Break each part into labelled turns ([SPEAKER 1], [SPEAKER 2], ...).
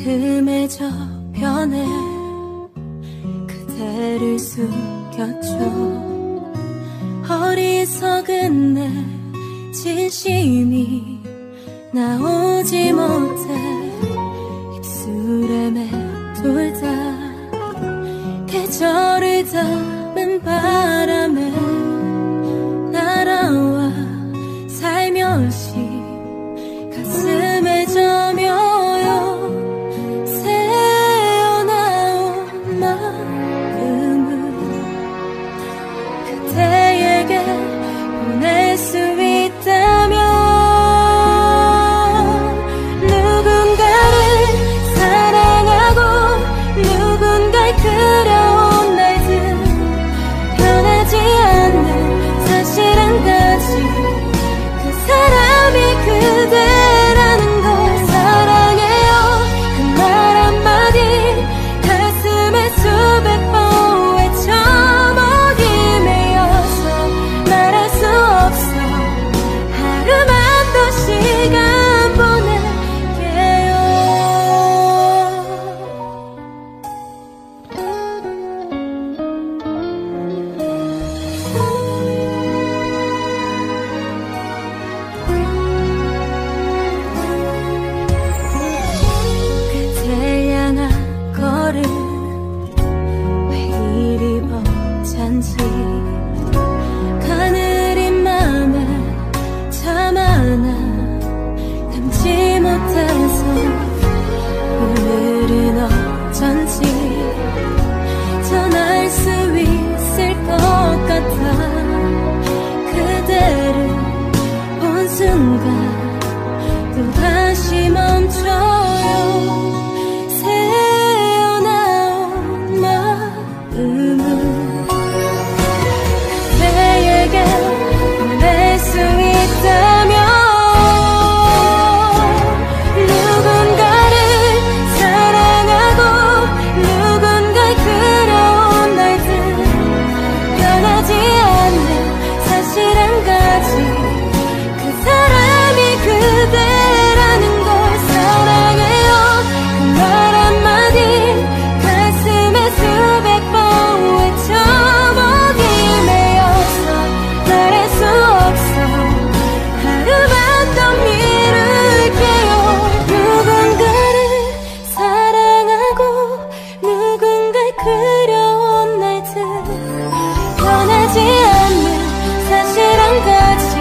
[SPEAKER 1] 마음의 저편에 그대를 숨겼죠. 어리석은 내 진심이 나오지 못해 입술에 맴돌다 계절을 담은 바람에 날아와 살며시 가슴에 저며요. 새어나온 마음을 그대에게 보낼 수 있다면 누군가를 사랑하고 누군가를 그려온 날들 변하지 않는 사실 한 가지 그 사람이 그대라는 걸 사랑해요 그 말 한마디 가슴에 수백 번 외쳐 먹임이어서 말할 수 없어 하루만 더 시간 보낼게요. 그대 향한 걸음 왜 이리 벅찬지 가느린 맘에 참 하나 담지 못해서 오늘은 어쩐지 전할 수 있을 것 같아. 그대를 본 순간 또다시 멈춰요. 새어나온 마음을 그대에게 보낼 수 있다면 누군가를 사랑하고 누군가를 그려온 날들 변하지 않는 사실 한 가지 그 사람이 그대라는 걸 사랑해요 그 말 한마디 가슴에 수백 번 외쳐 먹임이어서 말할 수 없어 하루만 더 미룰게요. 누군가를 사랑하고 누군가를 그려온 날들 변하지 않는 사실 한 가지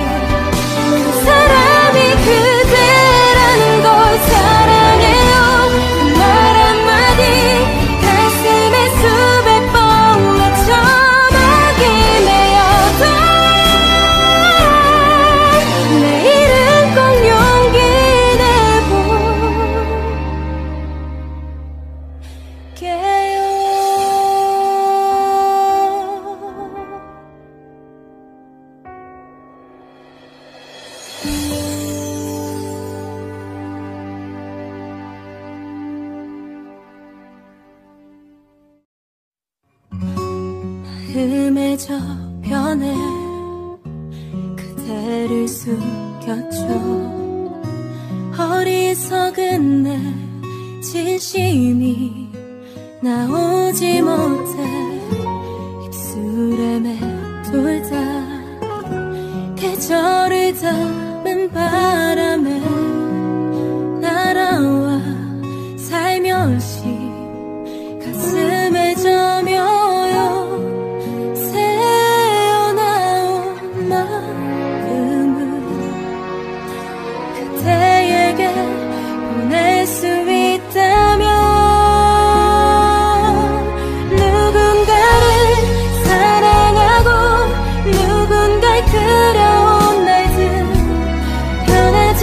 [SPEAKER 1] 그 사람이 그대라는 걸 사랑해요 그 말 한마디 가슴에 수백 번 외쳐 먹임이어도 내일은 꼭 용기 내볼게요. 마음의 저편에 그대를 숨겼죠. 어리석은 내 진심이 나오지 못해 입술에 맴돌다 계절을 담은 바람에 날아와 살며시 가슴에 저며요. 새어나온 마음을 그대에게 보낼 수 있다면 누군가를 사랑하고 누군가를 그려온 날들 변하지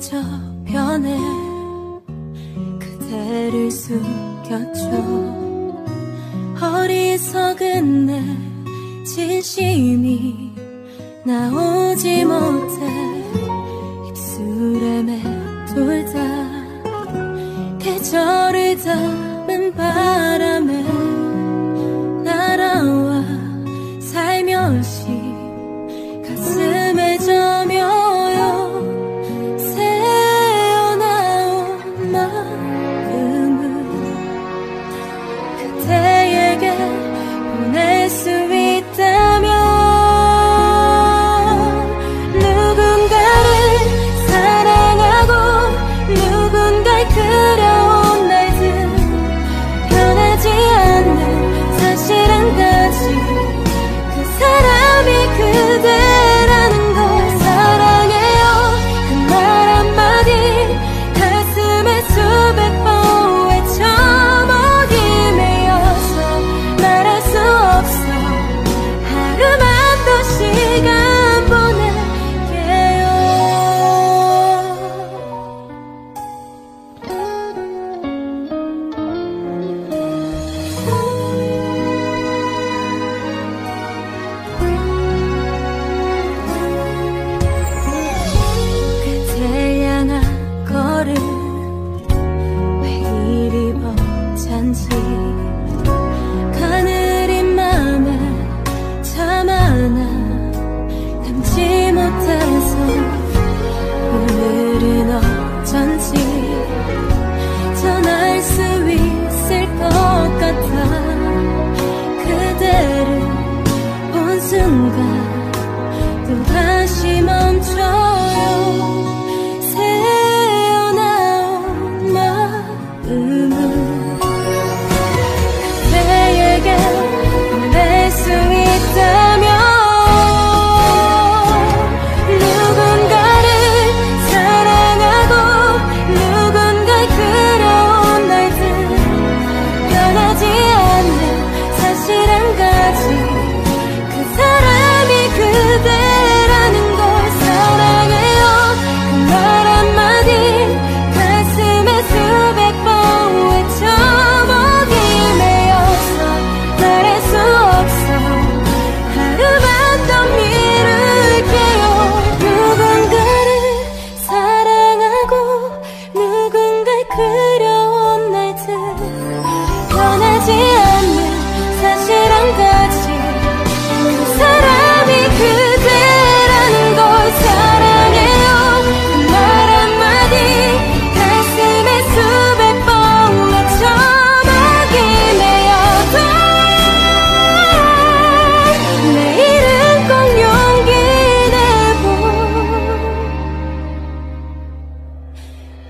[SPEAKER 1] 저편에 그대를 숨겼죠. 어리석은 내 진심이 나오지 못해 입술에 맴돌다 계절을 담은 바람에 날아와 살며시 가슴에 저며요. 새어나온 마음을 그대에게 보낼 수 있다면 누군가를 사랑하고 누군가를 그려온 날들 변하지 않는 사실 한 가지 그 사람이 그대라는 걸 사랑해요 그 말 한마디 가슴에 수백 번 외쳐 먹임이어서 말할 수 없어 하루만 더 시간 보낼게요. 그대 향한 걸음 왜 이리 벅찬지 가느린 맘에 참 하나 담지 못해서 오늘은 어쩐지 전할 수 있을 것 같아. 그대를 본 순간 또다시 멈춰요. 새어나온 마음을 그대에게 보낼 수 있다면 누군가를 사랑하고 누군가를 그려온 날들 변하지 않는 사실 한 가지 그 사람이 그대라는 걸 사랑해요 그 말 한마디 가슴에 수백 번 외쳐 먹임이어서 말할 수 없어 하루만 더 미룰게요. 누군가를 사랑하고 누군가를 그려온 날들 변하지 않는 사실 한 가지 그 사람이 그대라는 걸 사랑해요 그 말 한마디 가슴에 수백 번 외쳐 먹임이어도 내일은 꼭 용기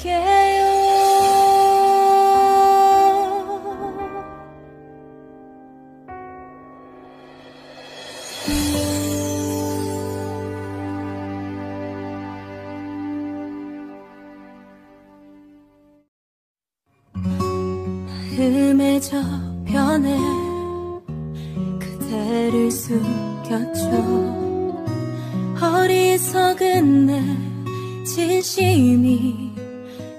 [SPEAKER 1] 내볼게요. 마음의 저편에 그대를 숨겼죠. 어리석은 내 진심이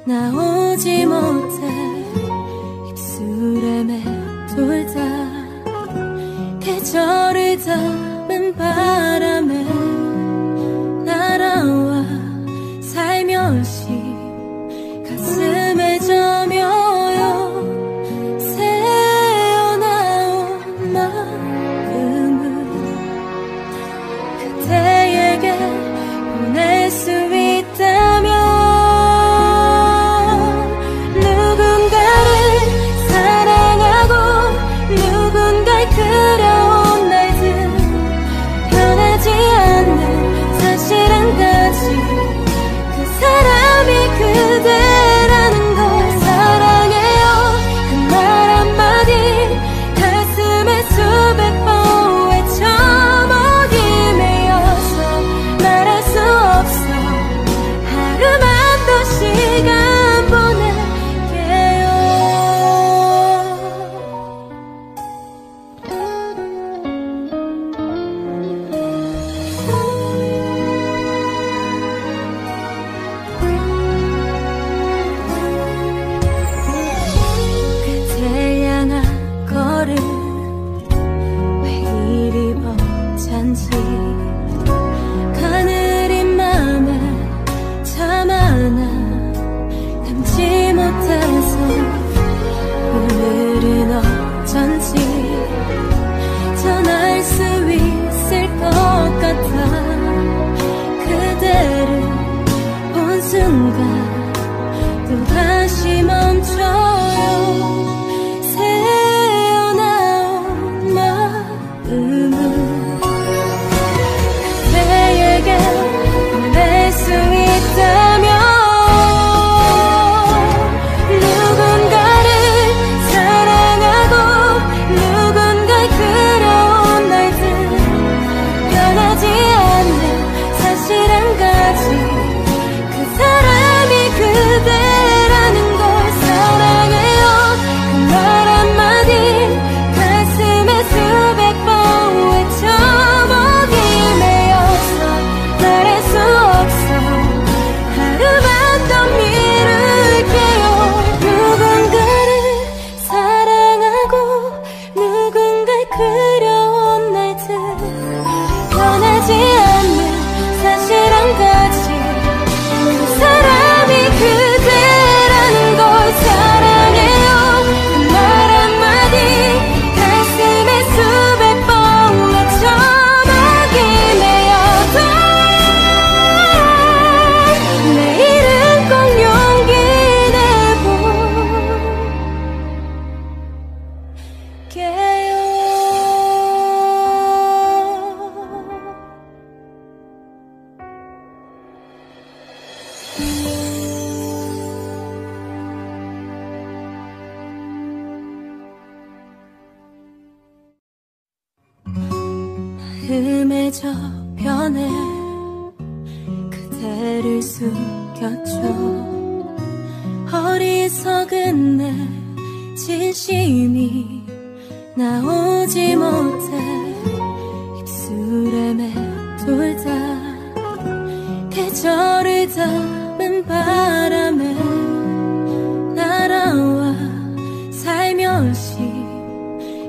[SPEAKER 1] 나오지 못해 입술에 맴돌다 계절을 담은 바람에 날아와 살며시 가슴에 저며요. 새어나온 마음을 그대에게 보낼 수 있다면 같아서 오늘은 어쩐지 전할 수 있을 것 같아. 그대를 본 순간 또다시 멈춰요. 새어나온 마음은 그대에게 보낼 수 있다면 누군가를 사랑하고 누군가의 그려온 날들 변하지 않는 사실 한 가지, 그 사람이 그대라는 걸 사랑해요. 그 말 한마디 가슴에 수백 번 외쳐보기 매여서 말할 수 없어. 하루만 더 미룰게요. 누군가를 사랑하고 누군가를 그려온 날들 변하지 않는 사실 한 가지, 그 사람이 그대라는 걸 사랑해요. 그 말 한마디 가슴에 수백 번 외쳐보기 매여도 내일은 꼭 용기 내볼게요. 마음의 저편에 그대를 숨겼죠. 어리석은 내 진심이 나오지 못해 입술에 맴돌다 계절을 담은 바람에 날아와 살며시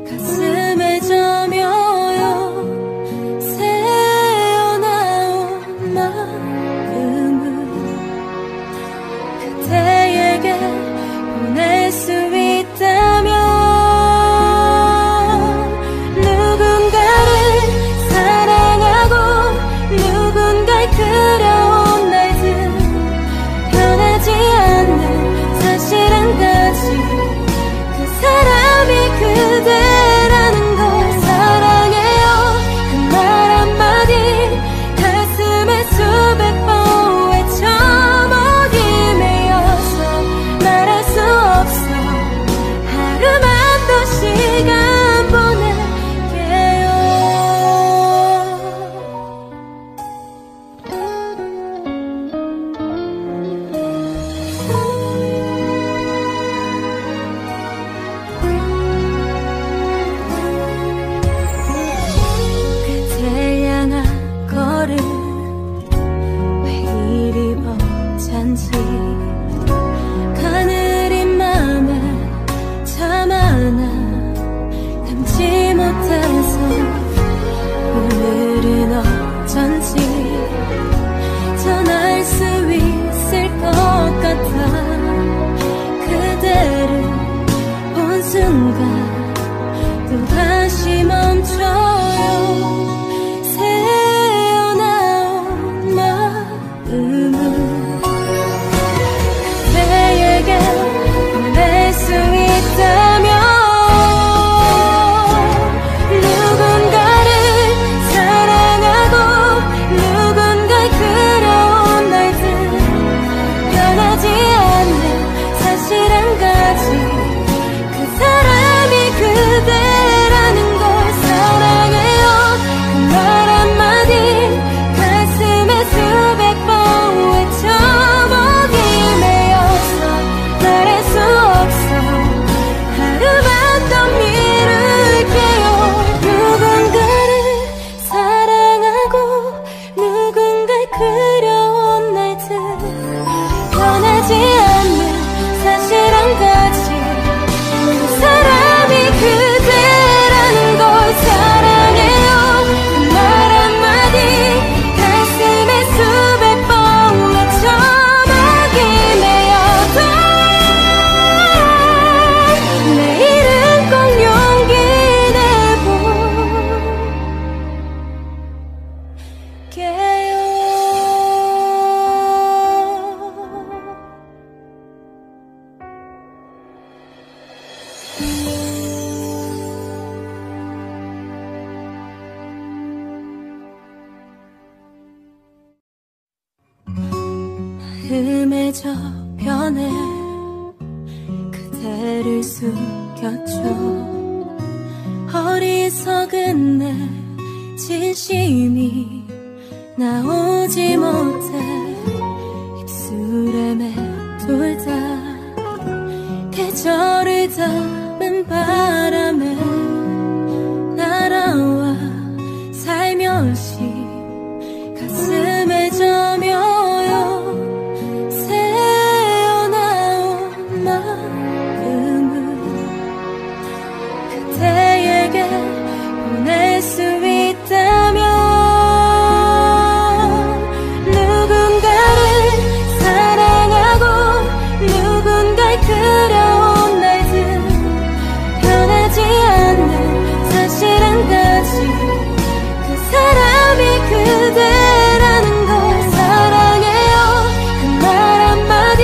[SPEAKER 1] 가슴에 저며요. 새어나온 마음은 그대에게 보낼 수 있다면 누군가를 사랑하고 누군가를 그려온 날들 변하지 마음의 저편에 그대를 숨겼죠. 어리석은 내 진심이 나오지 못해 입술에 맴돌다 계절을 담은 바람에 날아와 살며시 가슴에 저며요. 새어나온 마음을 그대에게 보낼 수 있다면 누군가를 사랑하고 누군가를 그려온 날들 변하지 않는 사실 한 가지 그 사람이 그대라는 걸 사랑해요 그 말 한마디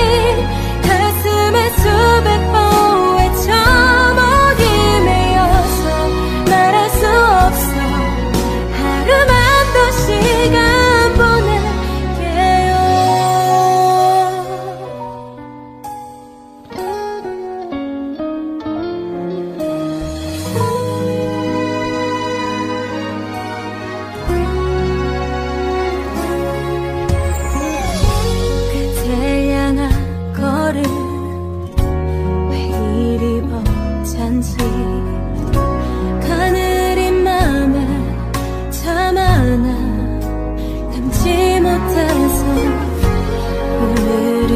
[SPEAKER 1] 가슴에 수백 번 외쳐 목이 메어서 말할 수 없어 하루만 더 시간 보낼게요. 그대 향한 걸음 왜 이리 벅찬지 가느린 맘에 참 하나 담지 못해서 오늘은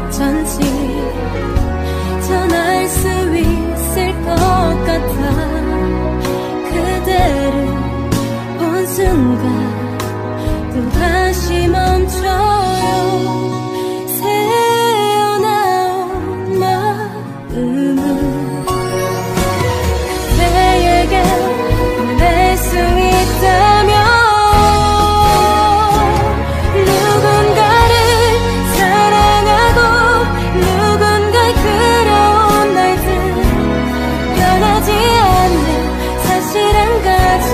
[SPEAKER 1] 어쩐지 전할 수 있을 것 같아 그대를 본 순간 또다시 멈춰요. 새어나온 마음을 그대에게 보낼 수 있다면 누군가를 사랑하고 누군가를 그려온 날들 변하지 않는 사실 한 가지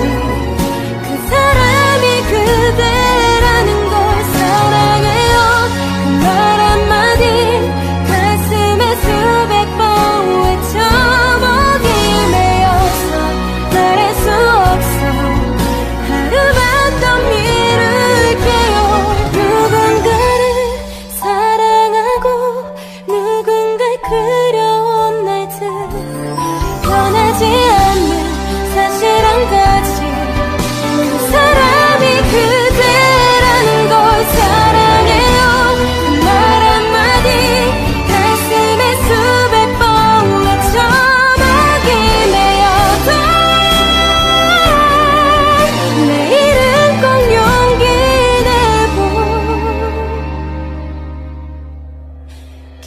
[SPEAKER 1] 그 사람이 그대라는 걸 사랑해요 그 말 한마디 가슴에 수백 번 외쳐 목이 메어서 말할 수 없어 하루만 더 미룰게요. 누군가를 사랑하고 누군가를 그려온 날들 변하지 않는 사실 한 가지 그 사람이 그대라는 걸 사랑해요 그 말 한마디 가슴에 수백 번 외쳐 목이 메어도 내일은 꼭 용기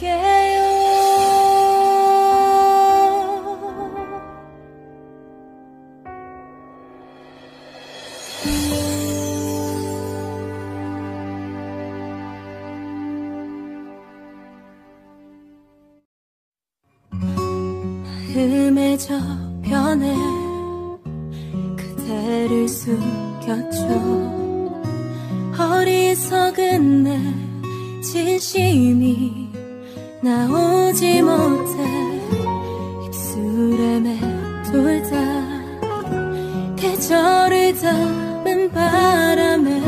[SPEAKER 1] 내볼게요. 마음의 저편에 그대를 숨겼죠. 어리석은 내 진심이 나오지 못해 입술에 맴돌다 계절을 담은 바람에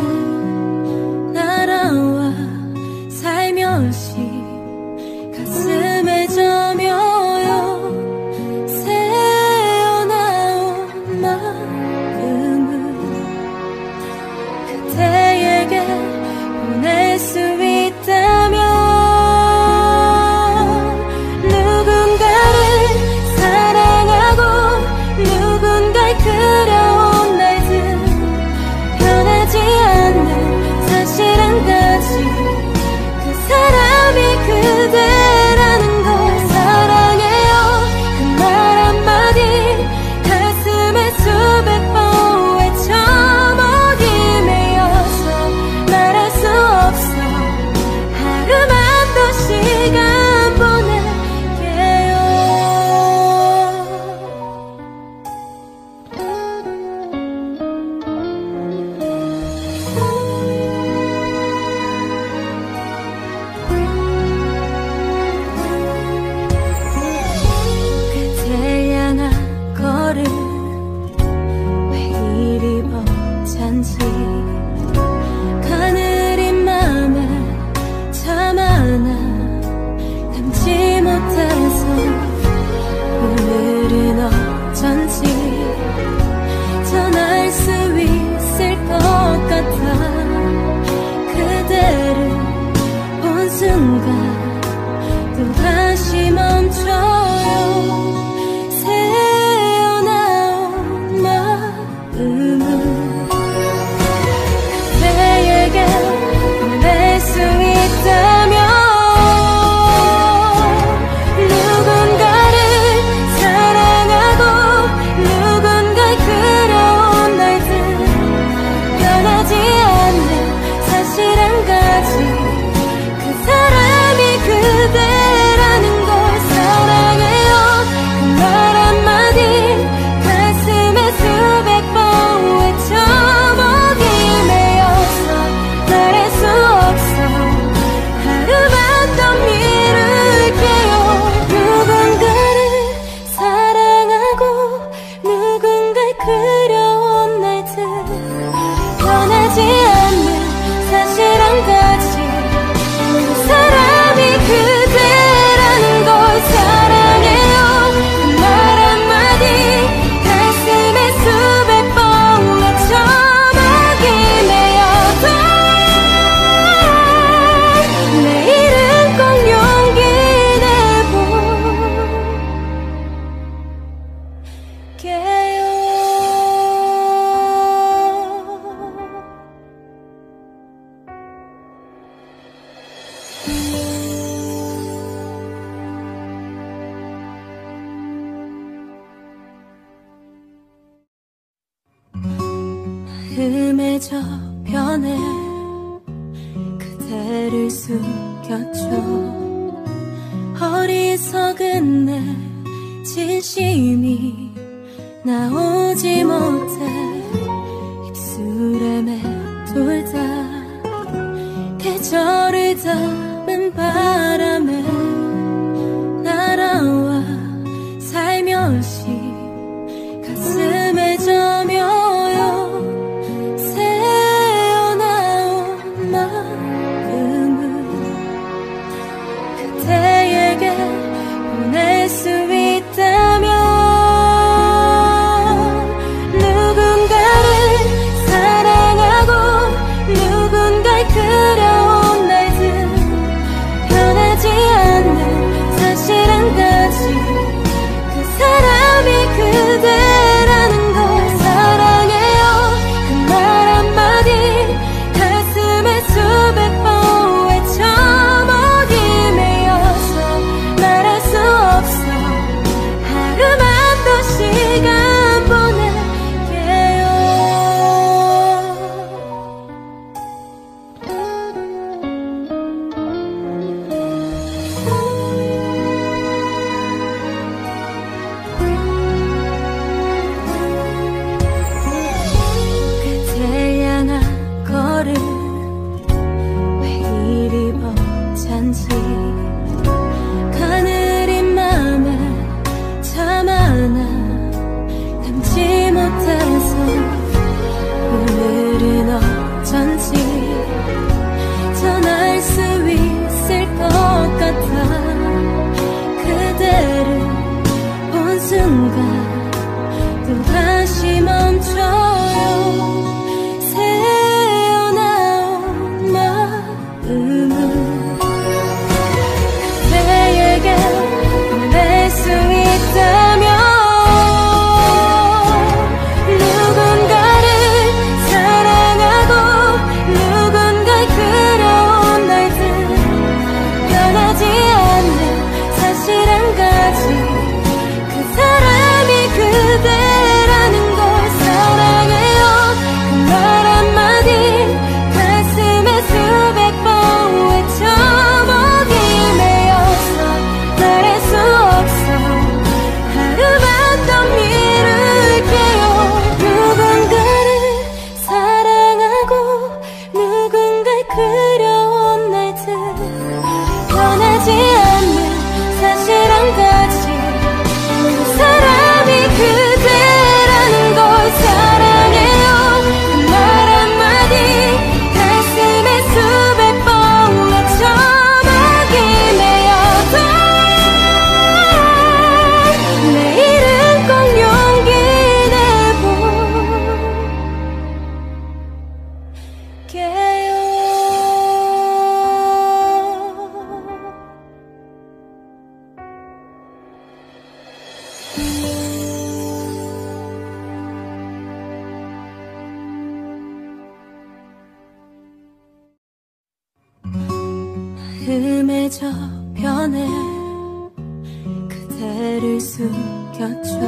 [SPEAKER 1] 날아와 살며시 가슴에 저며요. 새어나온 마음을 그대에게 보낼 수 있다면 너를 왜 이리 벅찬지 가느린 맘에 참 하나 담지 못해서 오늘은 어쩐지 전할 수 있을 것 같아. 그대를 본 순간 또다시 멈춰요. 새어나온 마음은 그대에게 보낼 수 있다면 누군가를 사랑하고 누군가의 그려온 날들 변하지 않는 사실 한 가지 그 사람이 그대라는 걸 사랑해요. 그 말 한마디 가슴에 수백 번 외쳐 목이 메어서 말할 수 없어. 하루만 더 미룰게요. 누군가를 사랑하고 누군가를 그려온 날들 변하지 않는 사실 한 가지 그 사람이 그대라는 걸 사랑해요. 그 말 한마디 가슴에 수백 번 외쳐 목이 메어도 내일은 꼭 용기 내볼게요. 마음의 저편에 그대를 숨겼죠. 어리석은 내 진심이 나오지 못해 입술에 맴돌다 계절을 담은 바람에 날아와 살며시 가슴에 저며요. 새어나온 마음은 그대에게 보낼 수 있다면 누군가를 사랑하고 누군가를 그려온 날들 변하지 않는 사실 한 가지 그 사람이 그대라는 걸 사랑해요. 그 말 한마디 가슴에 수백 번 외쳐 목이 메어서 말할 수 없어. 마음의 저편에 그대를 숨겼죠.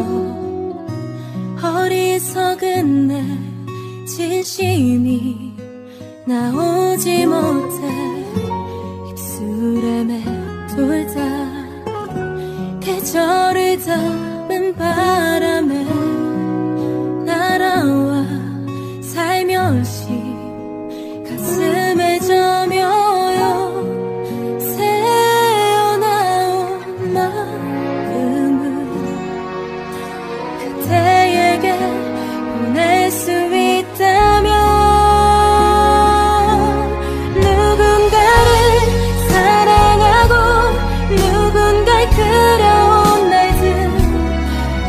[SPEAKER 1] 어리석은 내 진심이 나오지 못해 입술에 맴돌다 계절을 담은 바람에 날아와 살며시 가슴에 저며요. 새어나온 마음을 그대에게 보낼 수 있다면 누군가를 사랑하고 누군가를 그려온 날들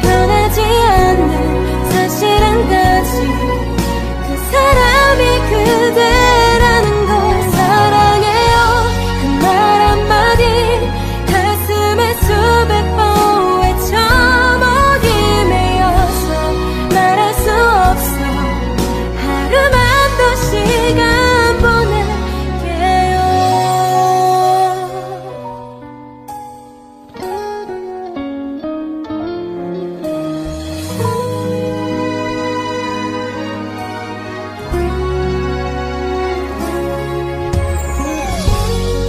[SPEAKER 1] 변하지 않는 사실 한 가지 그 사람이 그대라는 걸 사랑해요 그 말 한마디 가슴에 수백 번 외쳐 목이 메어서 말할 수 없어 하루만 더 시간 보낼게요.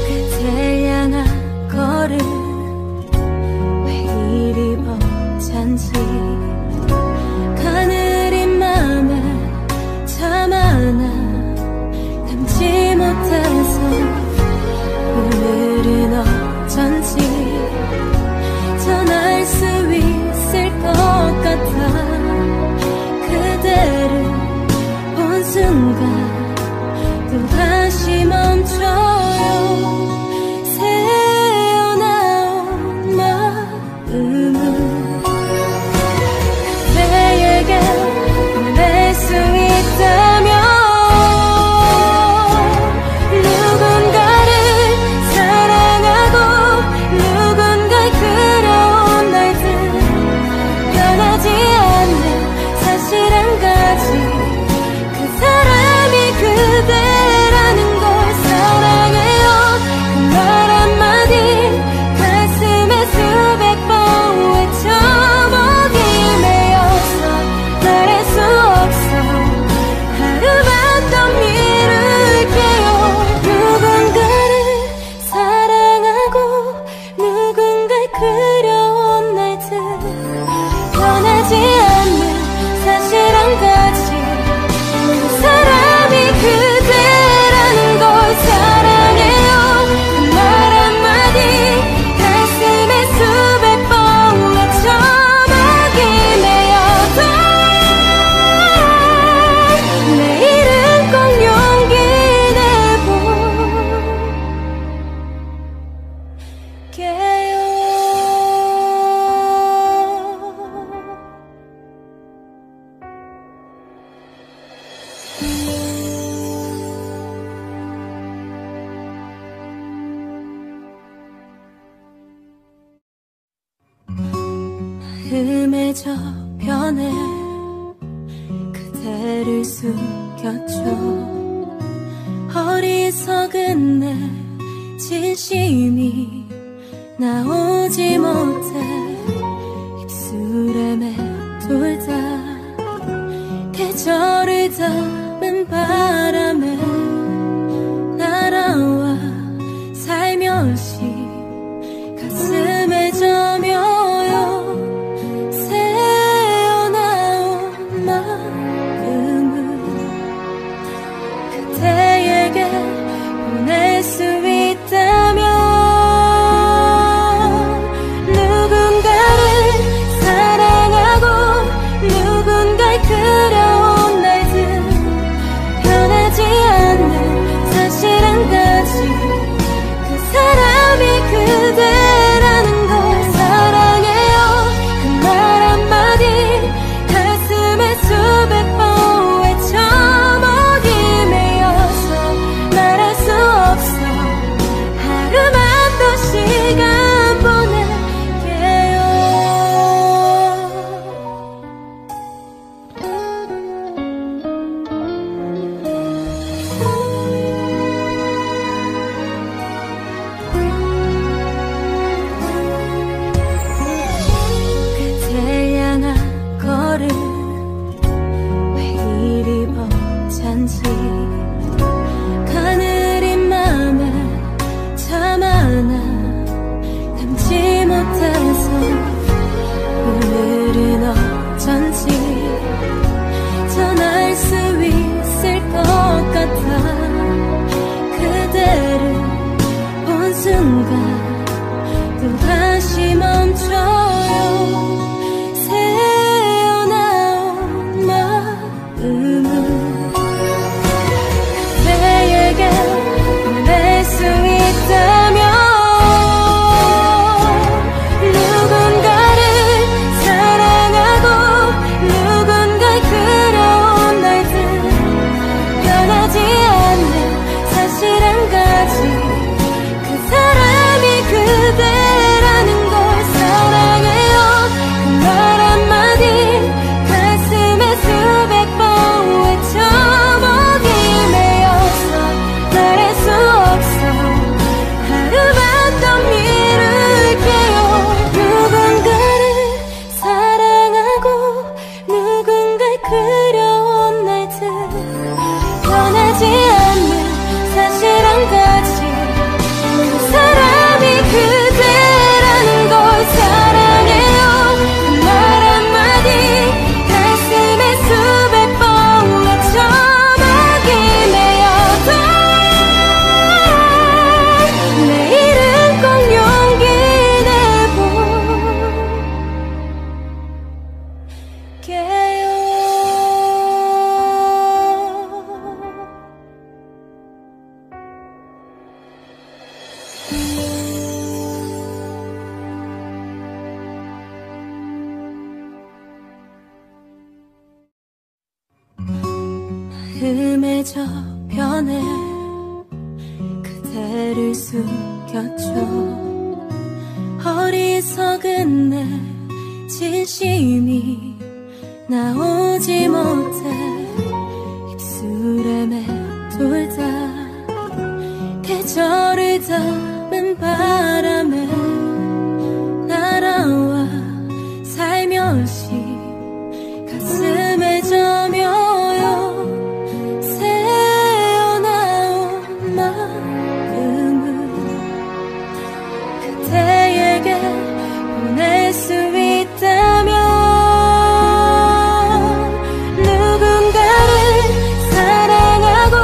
[SPEAKER 1] 그대 향한 걸음 왜 이리 벅찬지 가느린 맘에 참 하나 담지 못해서 오늘은 어쩐지 전할 수 있을 것 같아 그대를 본 순간 또다시 멈춰요. 새어나온 마음을 그대에게 보낼 수 있다면 누군가를 사랑하고 누군가를 그려온 날들 변하지 않는 사실 한 가지 그 사람이 그대라는 걸 사랑해요 그 말 한마디 가슴에 수백 번 외쳐 목이 메어서 말할 수 없어 하루만 더 미룰게요. 누군가를 사랑하고 누군가를 그려온 날들 변하지 않는 사실 한 가지 그 사람이 그대라는 걸 사랑해요 그 말 한마디 가슴에 수백 번 외쳐 목이 메어도 내일은 꼭 용기 내볼게요. 마음의 저편에 그대를 숨겼죠. 어리석은 내 진심이 나오지 못해 입술에 맴돌다 계절을 담은 바람에 날아와 살며시 가슴에 저며요. 새어나온 마음을 그대에게 보낼 수 있다면 마음의 저편에 그대를 숨겼죠. 어리석은 내 진심이 나오지 못해 입술에 맴돌다 계절을 담은 바람에 날아와 살며시 가슴에 저며요. 새어나온 마음을 그대에게 보낼 수 있다면 누군가를 사랑하고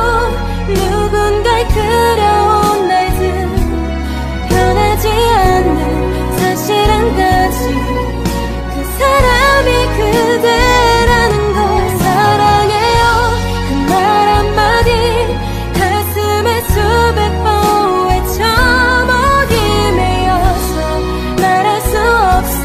[SPEAKER 1] 누군가를 그려온 날들 변하지 않는 사실 한 가지 그 사람이 그대라는 걸 사랑해요. 그 말 한마디 가슴에 수백 번 외쳐 목이 메어서 말할 수 없어.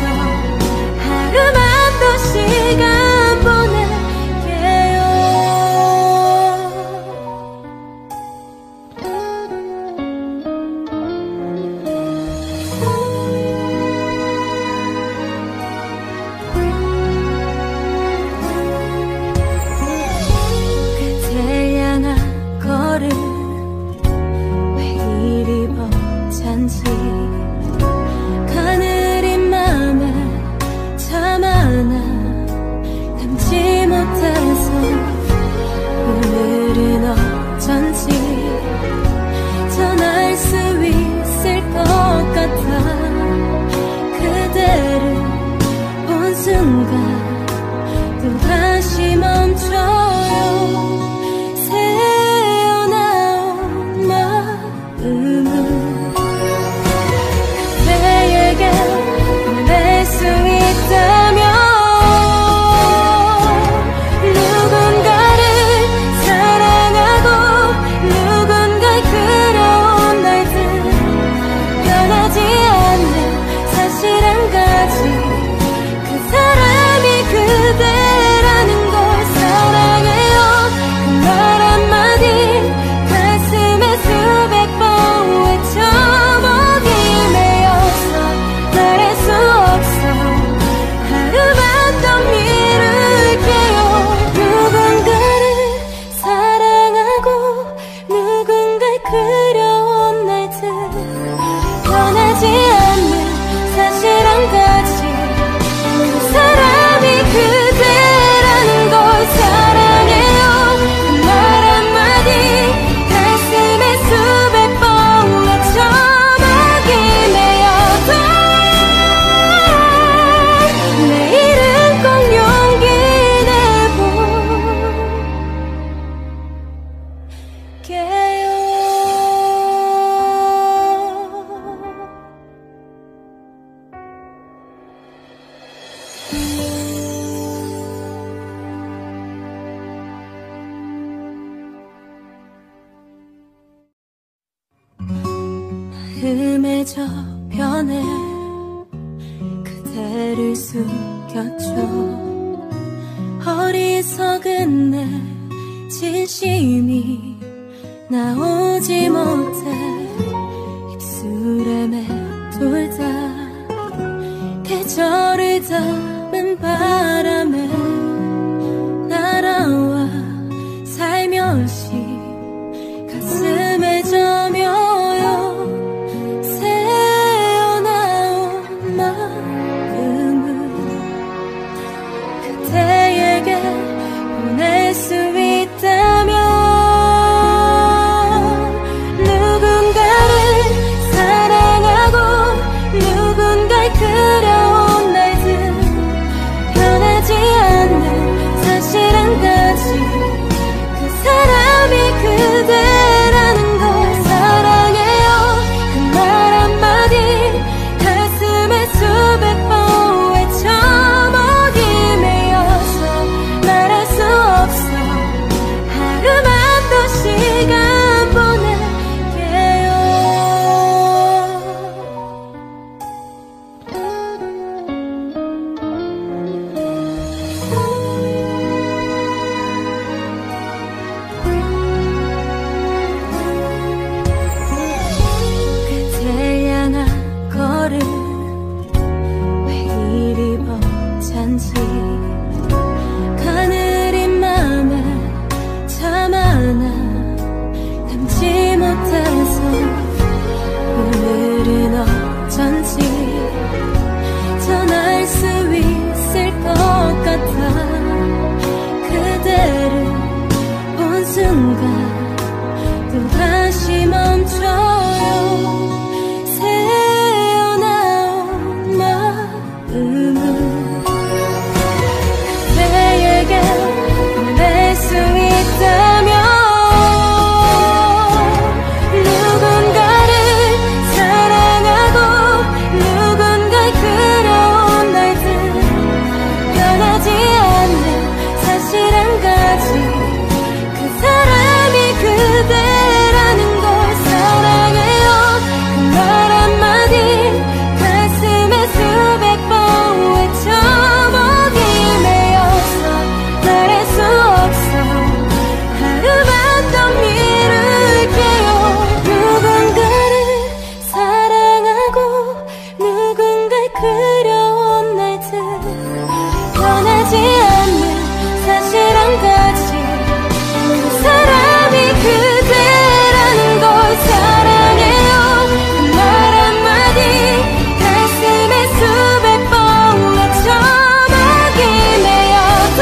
[SPEAKER 1] 마음의 저편에 그대를 숨겼죠. 어리석은 내 진심이 나오지 못해 입술에 맴돌다 계절을 담은 바람에 날아와 살며시 가슴에 저며요. 새어나온 마음을 그대에게 보낼 수 있다면 누군가를 사랑하고 누군가를 그려온 날들 변하지 않는 사실 한 가지 그 사람이 그대라는 걸 사랑해요 그 말 한마디 가슴에 수백 번 외쳐 목이 메어서 말할 수 없어 하루만 더 시간 보낼게요. 그대 향한 걸음 왜 이리 벅찬지 가느린 맘에 참 하나 담지 못해서 오늘은 어쩐지 전할 수 있을 것 같아 그대를 본 순간 또다시 멈춰요. 새어나온 마음을 그대에게 보낼 수 있다면 누군가를 사랑하고 누군가를 그려온 날들 변하지 않는 사실 한 가지 그 사람이 그대라는 걸 사랑해요 그 말 한마디 가슴에 수백 번 외쳐 목이 메어서 말할 수 없어 하루만 더 미룰게요. 누군가를 사랑하고 누군가를 그려온 날들 변하지 않는 사실 한 가지 그 사람이 그대라는 걸 사랑해요 그 말 한마디 가슴에 수백 번 외쳐 목이 메어도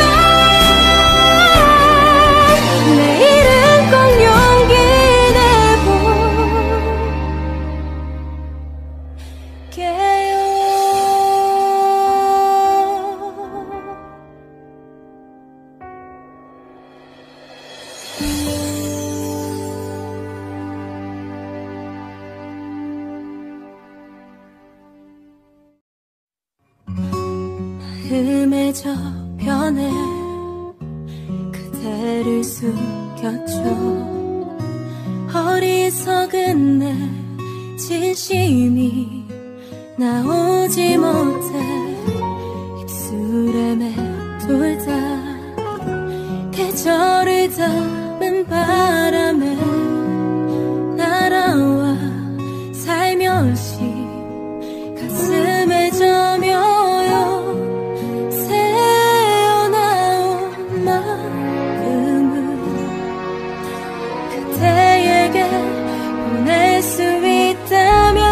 [SPEAKER 1] 내일은 꼭 용기 내볼게요. 마음의 저편에 그대를 숨겼죠. 어리석은 내 진심이 나오지 못해 입술에 맴돌다 계절을 담은 바람에 날아와 살며시 가슴에 저며요. 새어나온 마음을 그대에게 보낼 수 있다면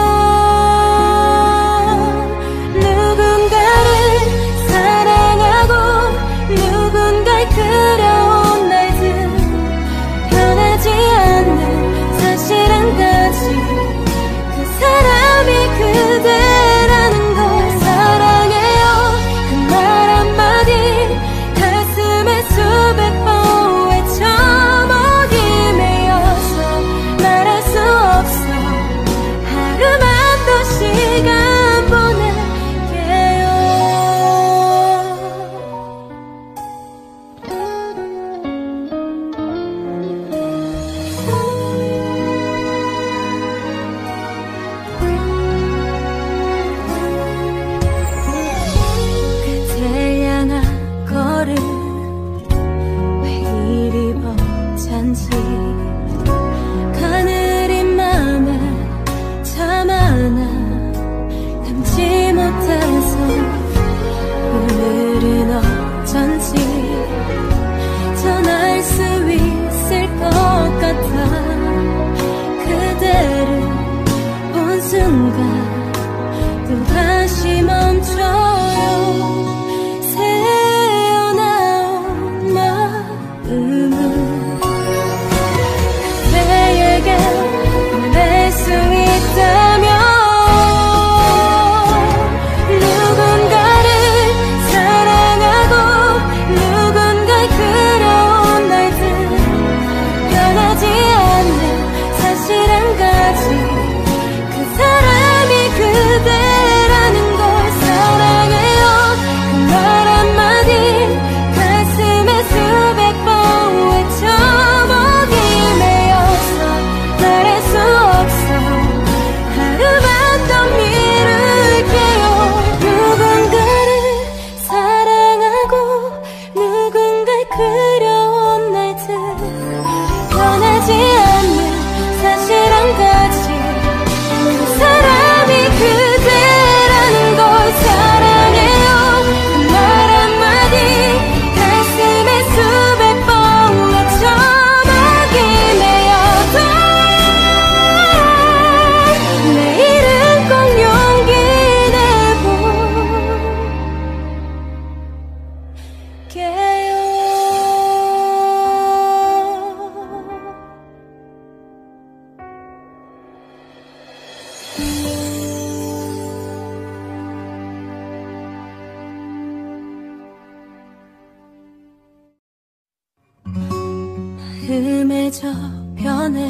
[SPEAKER 1] 마음의 저편에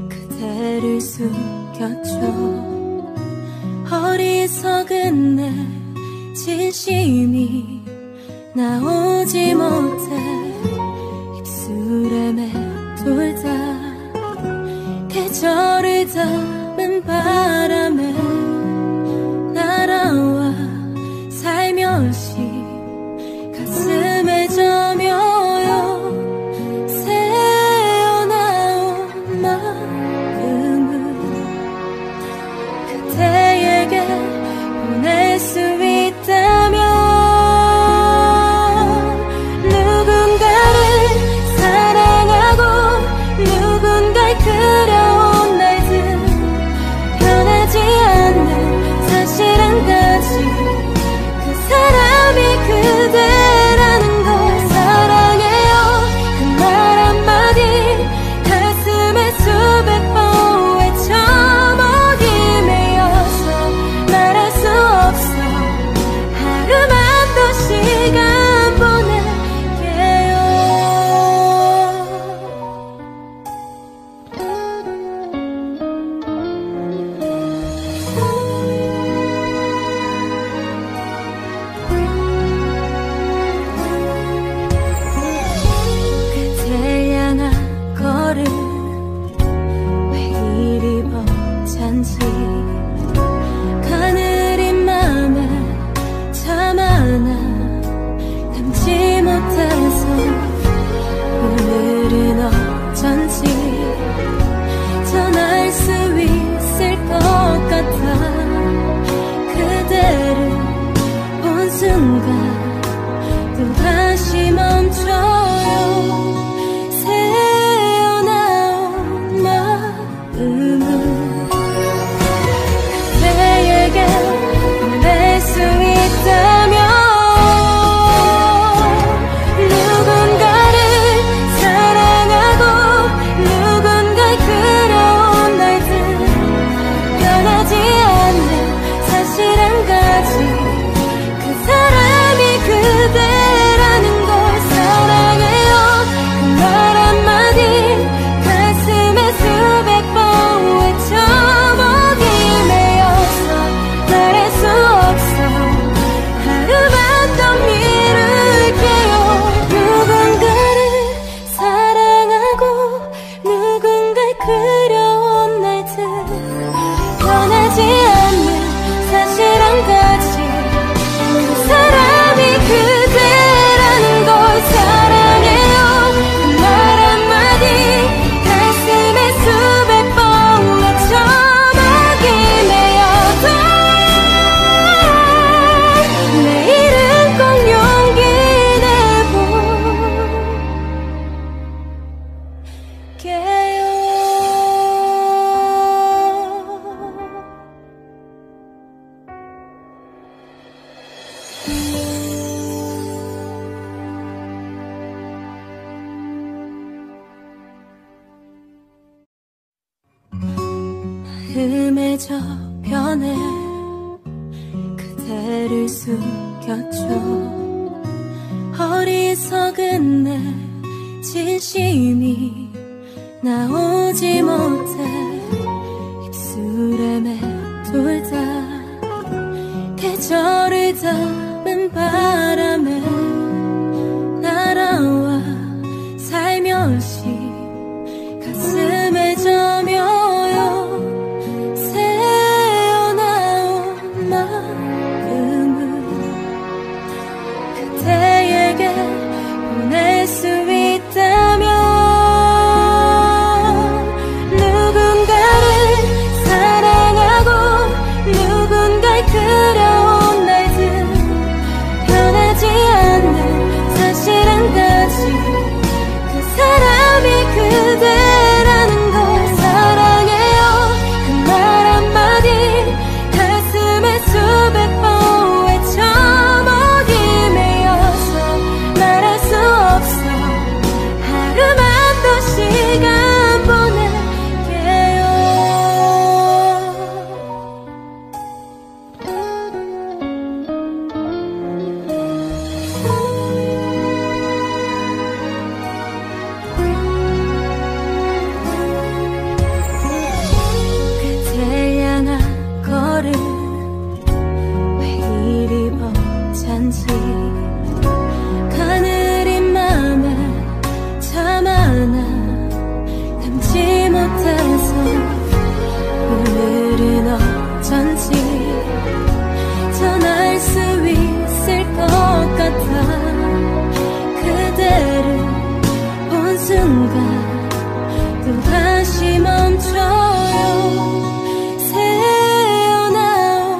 [SPEAKER 1] 그대를 숨겼죠. 어리석은 내 진심이 나오지 못해 입술에 맴돌다 계절을 담은 바람에 날아와 살며시 가슴에 저며요. 새어나온 마음을 그대에게 보낼 수 있다면 누군가를 사랑하고 누군가를 그려온 날들 변하지 않는 사실 한 가지 그 사람이 그대라는 걸 사랑해요 그 말 한마디 가슴에 수백 번 외쳐 먹임이어서 말할 수 없어 하루만 더 시간 보낼게요. 그댈 향한 걸음 왜 이리 벅찬지 가느린 맘에 참 하나 담지 못해서 오늘은 어쩐지 전할 수 있을 것 같아. 그대를 본 순간 또다시 멈춰요. 새어나온 마음을 그대에게 보낼 수 있다면 누군가를 사랑하고 누군가를 그려온 날들 변하지 않는 사실 한 가지 그 사람이 그대라는 걸 사랑해요 그 말 한마디 가슴에 수백 번 외쳐 먹임이어서 말할 수 없어 하루만 더 미룰게요. 누군가를 사랑하고 누군가를 그려온 날들 변하지 않는 사실 한 가지 그 사람이 그대라는 걸 사랑해요 그 말 한마디 가슴에 수백 번 외쳐 먹임이어도 내일은 꼭 용기 내볼게요. 마음의 저편에 그대를 숨겼죠. 어리석은 내 진심이 나오지 못해 입술에 맴돌다 계절을 담은 바람에 날아와 살며시 가슴에 저며요. 새어나온 마음을 그대에게 보낼 수 있다면 누군가를 사랑하고 누군가를 그려온 날들 변하지 않는 건지 가느린 맘에 참 하나 담지 못해서 오늘은 어쩐지 전할 수 있을 것 같아. 그대를 본 순간 또다시 멈춰요. 새어나온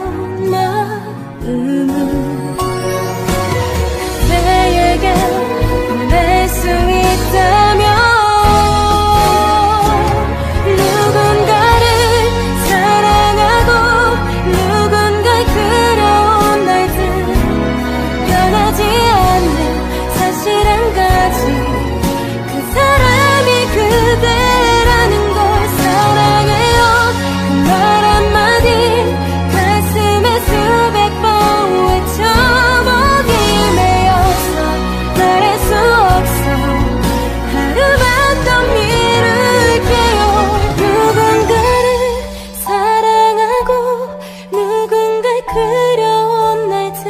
[SPEAKER 1] 마음은 그대에게 보낼 수 있다면 누군가를 사랑하고 누군가의 그려온 날들 변하지 않는 사실 한 가지, 그 사람이 그대라는 걸 사랑해요. 그 말 한마디 가슴에 수백 번 외쳐보기 매여서 말할 수 없어. 하루만 더 미룰게요. 누군가를 사랑하고 누군가를 그려온 날들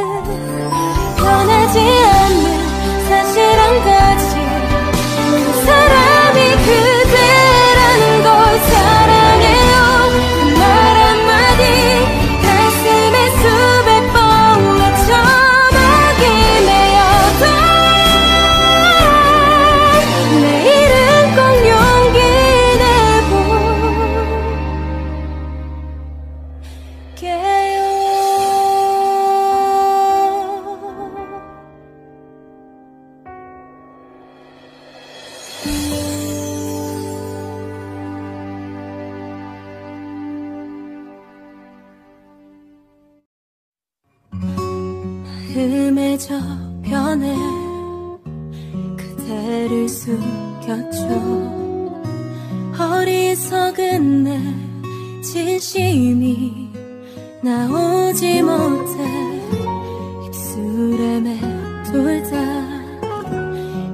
[SPEAKER 1] 변하지 않는 사실 한 가지, 그 사람이 그대라는 걸 사랑해요. 그 말 한마디 가슴에 수백 번 외쳐보기 매여도 내일은 꼭 용기 내볼게요. 마음의 저편에 그대를 숨겼죠. 어리석은 내 진심이 나오지 못해 입술에 맴돌다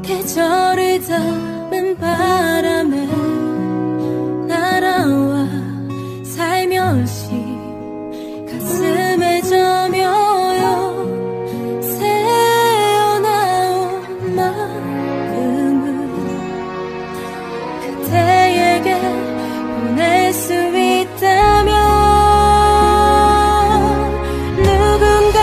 [SPEAKER 1] 계절을 담은 바람에 날아와 살며시 가슴에 저며요. 새어나온 마음은 그대에게 보낼 수 있다면 누군가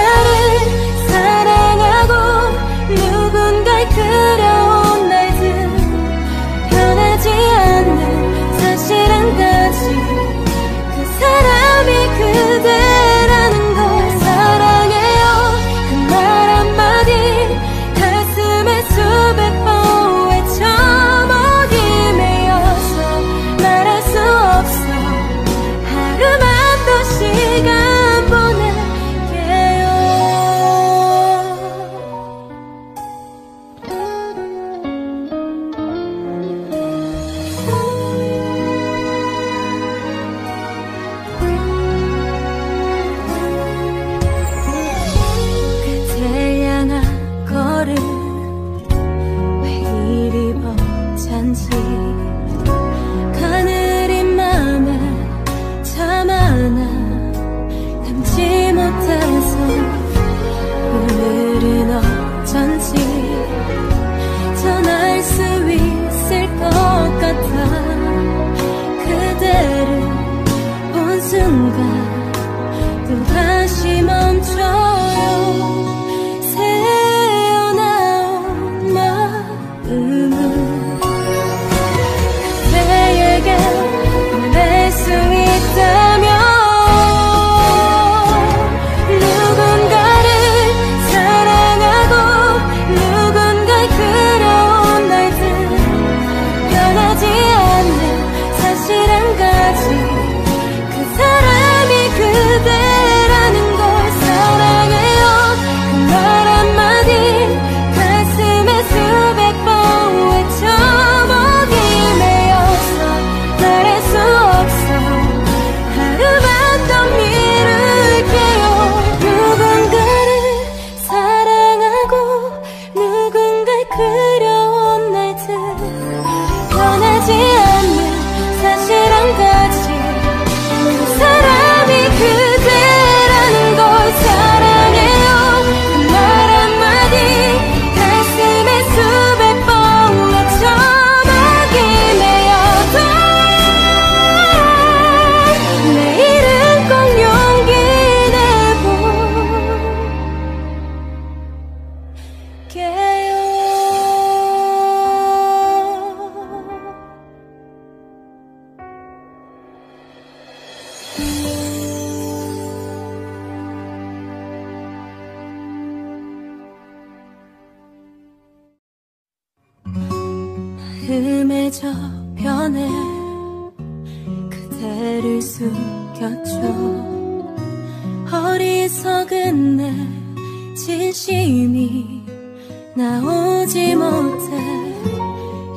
[SPEAKER 1] 틈에 저편에 그대를 숨겼죠. 어리석은 내 진심이 나오지 못해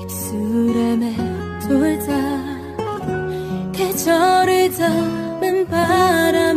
[SPEAKER 1] 입술에 맴돌다 계절을 담은 바람